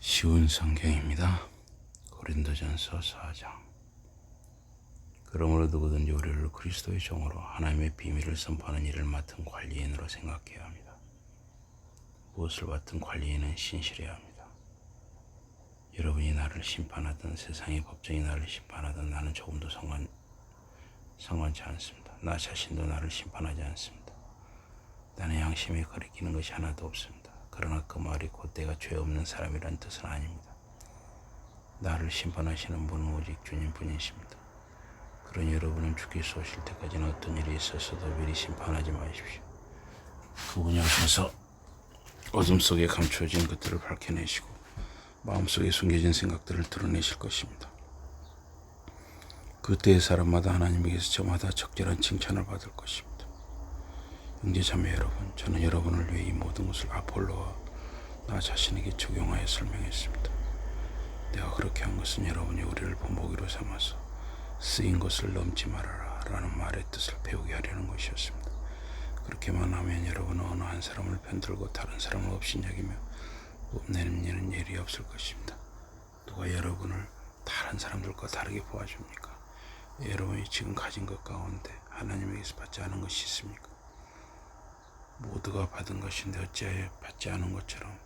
쉬운 성경입니다. 고린도전서 4장. 그러므로 누구든지 우리를 그리스도의 종으로 하나님의 비밀을 선포하는 일을 맡은 관리인으로 생각해야 합니다. 무엇을 맡은 관리인은 신실해야 합니다. 여러분이 나를 심판하든 세상의 법정이 나를 심판하든 나는 조금도 상관치 않습니다. 나 자신도 나를 심판하지 않습니다. 나는 양심에 거리끼는 것이 하나도 없습니다. 그러나 그 말이 곧 내가 죄 없는 사람이란 뜻은 아닙니다. 나를 심판하시는 분은 오직 주님뿐이십니다. 그러니 여러분은 주께서 오실 때까지는 어떤 일이 있었어도 미리 심판하지 마십시오. 그분이 오셔서 어둠 속에 감추어진 것들을 밝혀내시고 마음속에 숨겨진 생각들을 드러내실 것입니다. 그때의 사람마다 하나님에게서 저마다 적절한 칭찬을 받을 것입니다. 형제자매 여러분, 저는 여러분을 위해 이 모든 것을 아폴로와 나 자신에게 적용하여 설명했습니다. 내가 그렇게 한 것은 여러분이 우리를 본보기로 삼아서 쓰인 것을 넘지 말아라 라는 말의 뜻을 배우게 하려는 것이었습니다. 그렇게만 하면 여러분은 어느 한 사람을 편들고 다른 사람을 업신여기며 뽐내는 일이 없을 것입니다. 누가 여러분을 다른 사람들과 다르게 보아줍니까? 여러분이 지금 가진 것 가운데 하나님에게서 받지 않은 것이 있습니까? 모두가 받은 것인데 어찌하여 받지 않은 것처럼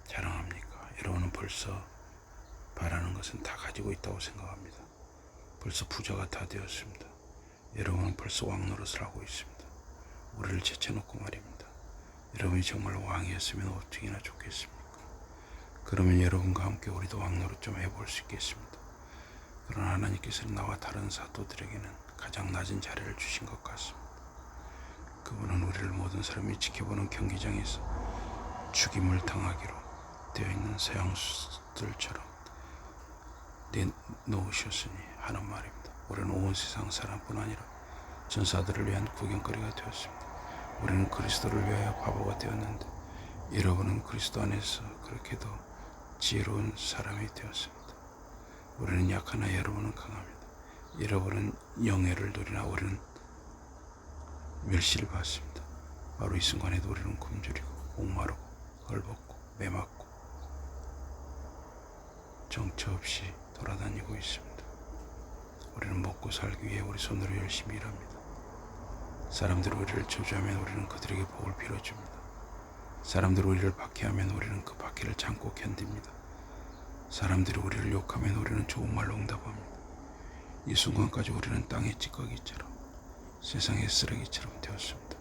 자랑합니까? 여러분은 벌써 바라는 것은 다 가지고 있다고 생각합니다. 벌써 부자가 다 되었습니다. 여러분은 벌써 왕노릇을 하고 있습니다. 우리를 제쳐놓고 말입니다. 여러분이 정말 왕이었으면 어떻게나 좋겠습니까? 그러면 여러분과 함께 우리도 왕노릇 좀 해볼 수 있겠습니다. 그러나 하나님께서는 나와 다른 사도들에게는 가장 낮은 자리를 주신 것 같습니다. 그분은 우리를 모든 사람이 지켜보는 경기장에서 죽임을 당하기로 되어 있는 서양수들처럼 내놓으셨으니 하는 말입니다. 우리는 온 세상 사람뿐 아니라 전사들을 위한 구경거리가 되었습니다. 우리는 그리스도를 위하여 바보가 되었는데 여러분은 그리스도 안에서 그렇게도 지혜로운 사람이 되었습니다. 우리는 약하나 여러분은 강합니다. 여러분은 영예를 누리나 우리는 멸시를 받습니다. 바로 이 순간에도 우리는 굶주리고 목마르고 헐벗고 매맞고 정처 없이 돌아다니고 있습니다. 우리는 먹고 살기 위해 우리 손으로 열심히 일합니다. 사람들이 우리를 저주하면 우리는 그들에게 복을 빌어줍니다. 사람들이 우리를 박해하면 우리는 그 박해를 참고 견딥니다. 사람들이 우리를 욕하면 우리는 좋은 말로 응답합니다. 이 순간까지 우리는 땅의 찌꺼기처럼 세상의 쓰레기처럼 되었습니다.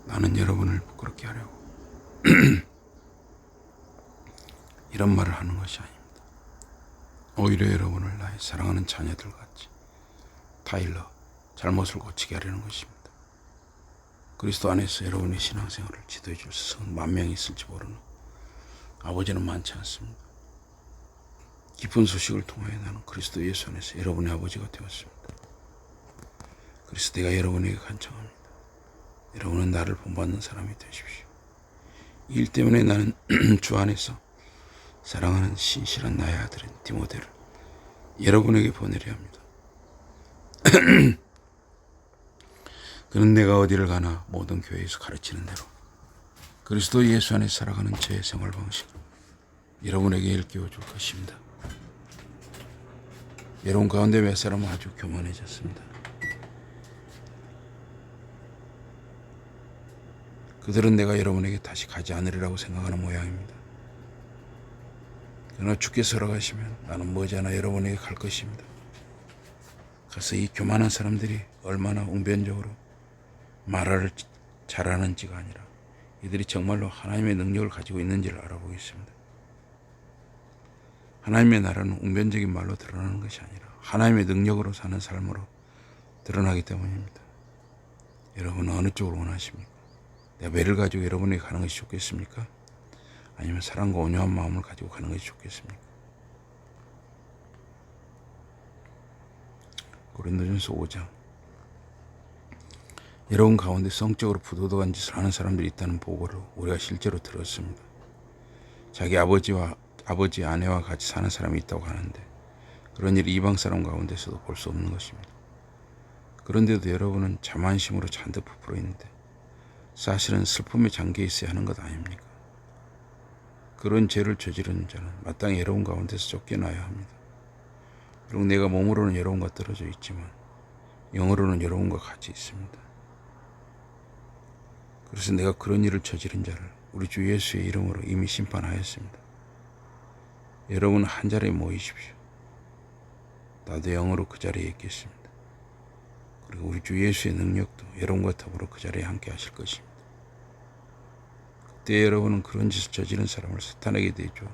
나는 여러분을 부끄럽게 하려고 이런 말을 하는 것이 아닙니다. 오히려 여러분을 나의 사랑하는 자녀들 같이 타일러 잘못을 고치게 하려는 것입니다. 그리스도 안에서 여러분의 신앙생활을 지도해 줄 스승은 만 명이 있을지 모르는 아버지는 많지 않습니다. 기쁜 소식을 통하여 나는 그리스도 예수 안에서 여러분의 아버지가 되었습니다. 그래서 내가 여러분에게 간청합니다. 여러분은 나를 본받는 사람이 되십시오. 이 일 때문에 나는 주 안에서 사랑하는 신실한 나의 아들인 디모데를 여러분에게 보내려 합니다. 그는 내가 어디를 가나 모든 교회에서 가르치는 대로 그리스도 예수 안에 살아가는 제 생활 방식을 여러분에게 일깨워 줄 것입니다. 여러분 가운데 몇 사람은 아주 교만해졌습니다. 그들은 내가 여러분에게 다시 가지 않으리라고 생각하는 모양입니다. 그러나 주께서 허락하시면 나는 머지않아 여러분에게 갈 것입니다. 가서 이 교만한 사람들이 얼마나 웅변적으로 말을 잘하는지가 아니라 이들이 정말로 하나님의 능력을 가지고 있는지를 알아보겠습니다. 하나님의 나라는 웅변적인 말로 드러나는 것이 아니라 하나님의 능력으로 사는 삶으로 드러나기 때문입니다. 여러분은 어느 쪽을 원하십니까? 내가 매를 가지고 여러분에게 가는 것이 좋겠습니까? 아니면 사랑과 온유한 마음을 가지고 가는 것이 좋겠습니까? 고린도전서 5장. 여러분 가운데 성적으로 부도덕한 짓을 하는 사람들이 있다는 보고를 우리가 실제로 들었습니다. 자기 아버지 아내와 같이 사는 사람이 있다고 하는데 그런 일이 이방 사람 가운데서도 볼 수 없는 것입니다. 그런데도 여러분은 자만심으로 잔뜩 부풀어 있는데 사실은 슬픔에 잠겨 있어야 하는 것 아닙니까? 그런 죄를 저지르는 자는 마땅히 여러분 가운데서 쫓겨나야 합니다. 그리고 내가 몸으로는 여러분과 떨어져 있지만 영으로는 여러분과 같이 있습니다. 그래서 내가 그런 일을 저지른 자를 우리 주 예수의 이름으로 이미 심판하였습니다. 여러분 한 자리에 모이십시오. 나도 영으로 그 자리에 있겠습니다. 그리고 우리 주 예수의 능력도 여러분과 더불어 그 자리에 함께 하실 것입니다. 그때 여러분은 그런 짓을 저지른 사람을 사탄에게 내줘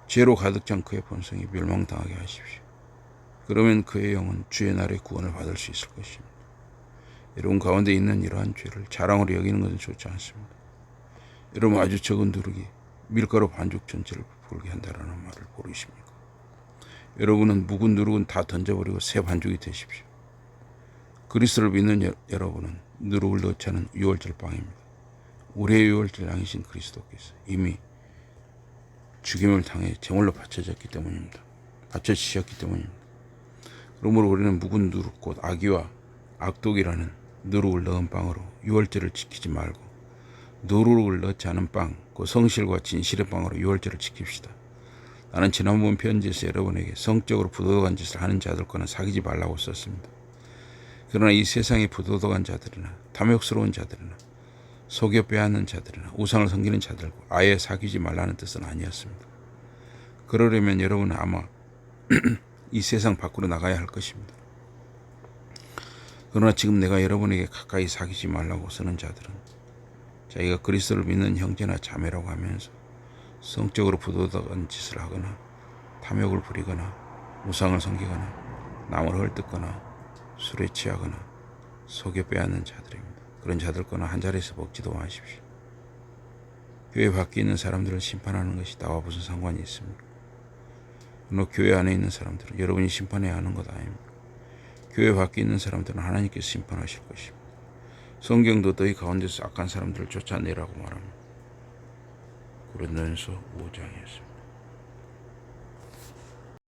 죄로 가득 찬 그의 본성이 멸망당하게 하십시오. 그러면 그의 영은 주의 날에 구원을 받을 수 있을 것입니다. 여러분 가운데 있는 이러한 죄를 자랑으로 여기는 것은 좋지 않습니다. 여러분 아주 적은 누룩이 밀가루 반죽 전체를 부풀게 한다라는 말을 모르십니까? 여러분은 묵은 누룩은 다 던져버리고 새 반죽이 되십시오. 그리스도를 믿는 여러분은 누룩을 넣지 않은 유월절 빵입니다. 우리의 유월절 양이신 그리스도께서 이미 죽임을 당해 제물로 바쳐지셨기 때문입니다. 그러므로 우리는 묵은 누룩 곧 악의와 악독이라는 누룩을 넣은 빵으로 유월절을 지키지 말고 누룩을 넣지 않은 빵, 그 성실과 진실의 빵으로 유월절을 지킵시다. 나는 지난번 편지에서 여러분에게 성적으로 부도덕한 짓을 하는 자들과는 사귀지 말라고 썼습니다. 그러나 이 세상의 부도덕한 자들이나 탐욕스러운 자들이나 속여 빼앗는 자들이나 우상을 섬기는 자들과 아예 사귀지 말라는 뜻은 아니었습니다. 그러려면 여러분은 아마 이 세상 밖으로 나가야 할 것입니다. 그러나 지금 내가 여러분에게 가까이 사귀지 말라고 쓰는 자들은 자기가 그리스도를 믿는 형제나 자매라고 하면서 성적으로 부도덕한 짓을 하거나 탐욕을 부리거나 우상을 섬기거나 남을 헐뜯거나 술에 취하거나 속여 빼앗는 자들입니다. 그런 자들과는 한 자리에서 먹지도 마십시오. 교회 밖에 있는 사람들을 심판하는 것이 나와 무슨 상관이 있습니까? 그러나 교회 안에 있는 사람들은 여러분이 심판해야 하는 것 아닙니까? 교회 밖에 있는 사람들은 하나님께서 심판하실 것입니다. 성경도 너희 가운데서 악한 사람들을 쫓아내라고 말합니다. 고린도전서 5장이었습니다.